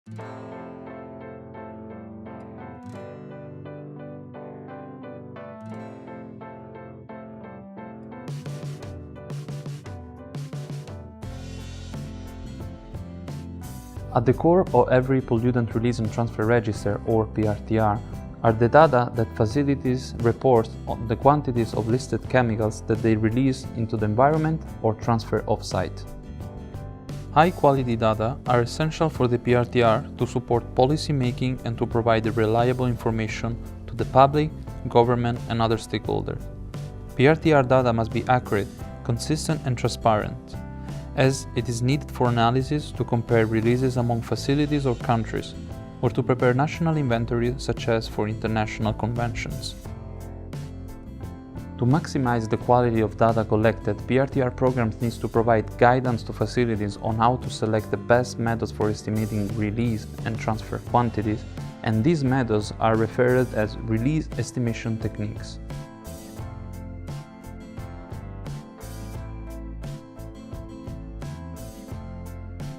At the core of every pollutant release and transfer register, or PRTR, are the data that facilities report on the quantities of listed chemicals that they release into the environment or transfer off-site. High-quality data are essential for the PRTR to support policy making and to provide reliable information to the public, government, and other stakeholders. PRTR data must be accurate, consistent, and transparent, as it is needed for analysis to compare releases among facilities or countries, or to prepare national inventory such as for international conventions. To maximize the quality of data collected, PRTR programs need to provide guidance to facilities on how to select the best methods for estimating release and transfer quantities, and these methods are referred as release estimation techniques.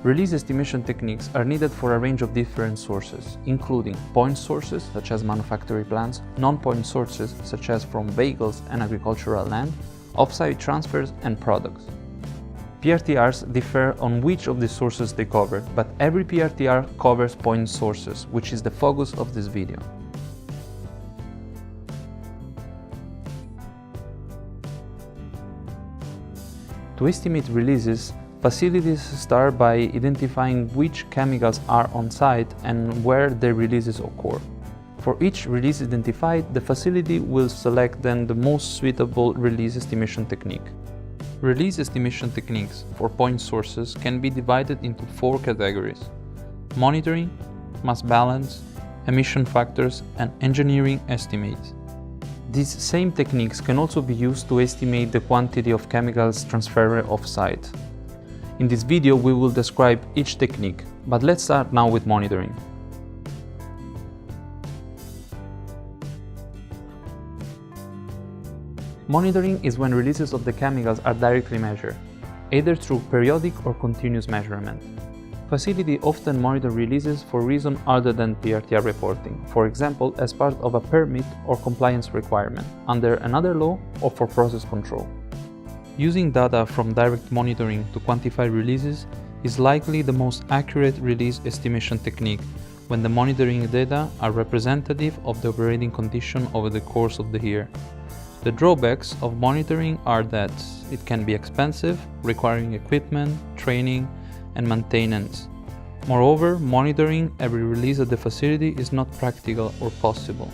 Release estimation techniques are needed for a range of different sources, including point sources such as manufacturing plants, non-point sources such as from vehicles and agricultural land, off-site transfers, and products. PRTRs differ on which of these sources they cover, but every PRTR covers point sources, which is the focus of this video. To estimate releases, facilities start by identifying which chemicals are on site and where their releases occur. For each release identified, the facility will select then the most suitable release estimation technique. Release estimation techniques for point sources can be divided into 4 categories: monitoring, mass balance, emission factors, and engineering estimates. These same techniques can also be used to estimate the quantity of chemicals transferred off-site. In this video, we will describe each technique, but let's start now with monitoring. Monitoring is when releases of the chemicals are directly measured, either through periodic or continuous measurement. Facilities often monitor releases for reasons other than PRTR reporting, for example, as part of a permit or compliance requirement, under another law, or for process control. Using data from direct monitoring to quantify releases is likely the most accurate release estimation technique when the monitoring data are representative of the operating condition over the course of the year. The drawbacks of monitoring are that it can be expensive, requiring equipment, training, and maintenance. Moreover, monitoring every release at the facility is not practical or possible.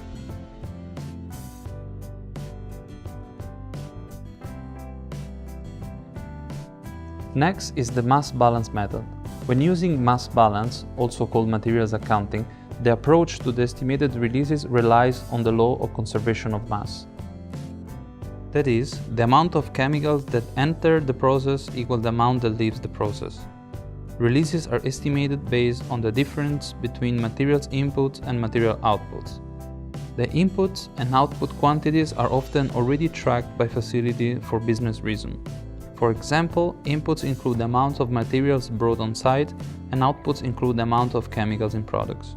Next is the mass balance method. When using mass balance, also called materials accounting, the approach to the estimated releases relies on the law of conservation of mass. That is, the amount of chemicals that enter the process equals the amount that leaves the process. Releases are estimated based on the difference between materials inputs and material outputs. The inputs and output quantities are often already tracked by facility for business reasons. For example, inputs include the amount of materials brought on site, and outputs include the amount of chemicals in products.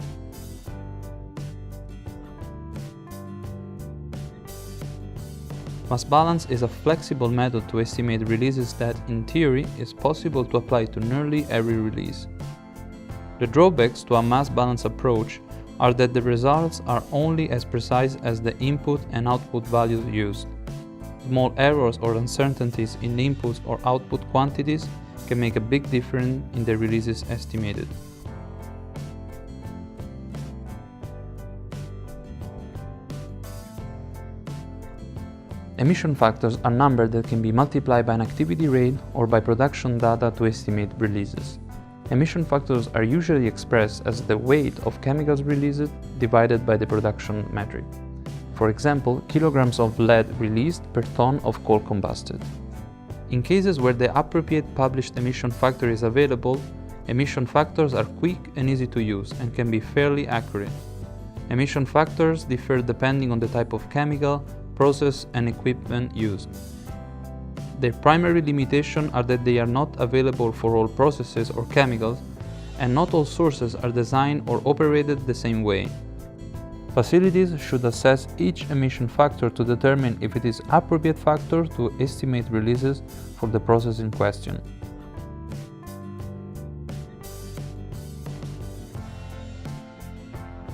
Mass balance is a flexible method to estimate releases that, in theory, is possible to apply to nearly every release. The drawbacks to a mass balance approach are that the results are only as precise as the input and output values used. Small errors or uncertainties in inputs or output quantities can make a big difference in the releases estimated. Emission factors are numbers that can be multiplied by an activity rate or by production data to estimate releases. Emission factors are usually expressed as the weight of chemicals released divided by the production metric. For example, kilograms of lead released per ton of coal combusted. In cases where the appropriate published emission factor is available, emission factors are quick and easy to use and can be fairly accurate. Emission factors differ depending on the type of chemical, process, and equipment used. Their primary limitations are that they are not available for all processes or chemicals, and not all sources are designed or operated the same way. Facilities should assess each emission factor to determine if it is an appropriate factor to estimate releases for the process in question.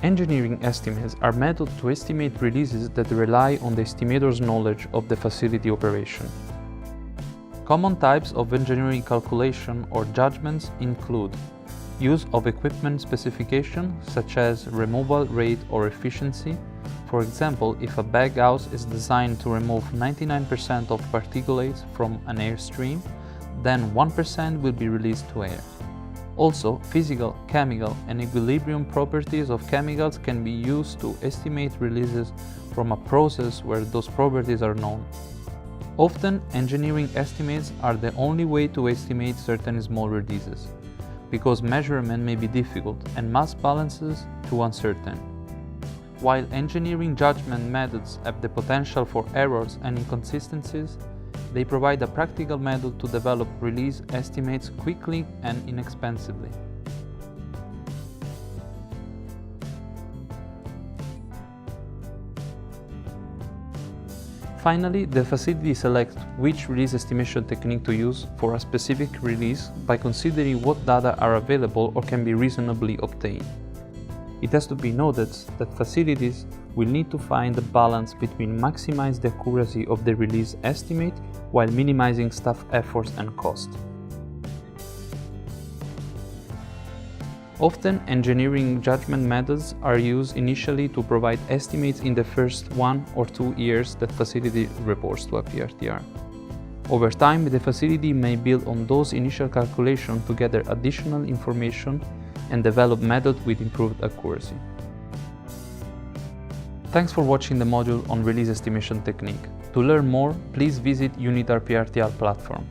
Engineering estimates are methods to estimate releases that rely on the estimator's knowledge of the facility operation. Common types of engineering calculation or judgments include use of equipment specification, such as removal rate or efficiency. For example, if a bag house is designed to remove 99% of particulates from an airstream, then 1% will be released to air. Also, physical, chemical, and equilibrium properties of chemicals can be used to estimate releases from a process where those properties are known. Often, engineering estimates are the only way to estimate certain small releases, because measurement may be difficult and mass balances too uncertain. While engineering judgment methods have the potential for errors and inconsistencies, they provide a practical method to develop release estimates quickly and inexpensively. Finally, the facility selects which release estimation technique to use for a specific release by considering what data are available or can be reasonably obtained. It has to be noted that facilities will need to find a balance between maximizing the accuracy of the release estimate while minimizing staff efforts and cost. Often, engineering judgment methods are used initially to provide estimates in the first 1 or 2 years that facility reports to a PRTR. Over time, the facility may build on those initial calculations to gather additional information and develop methods with improved accuracy. Thanks for watching the module on release estimation technique. To learn more, please visit UNITAR PRTR platform.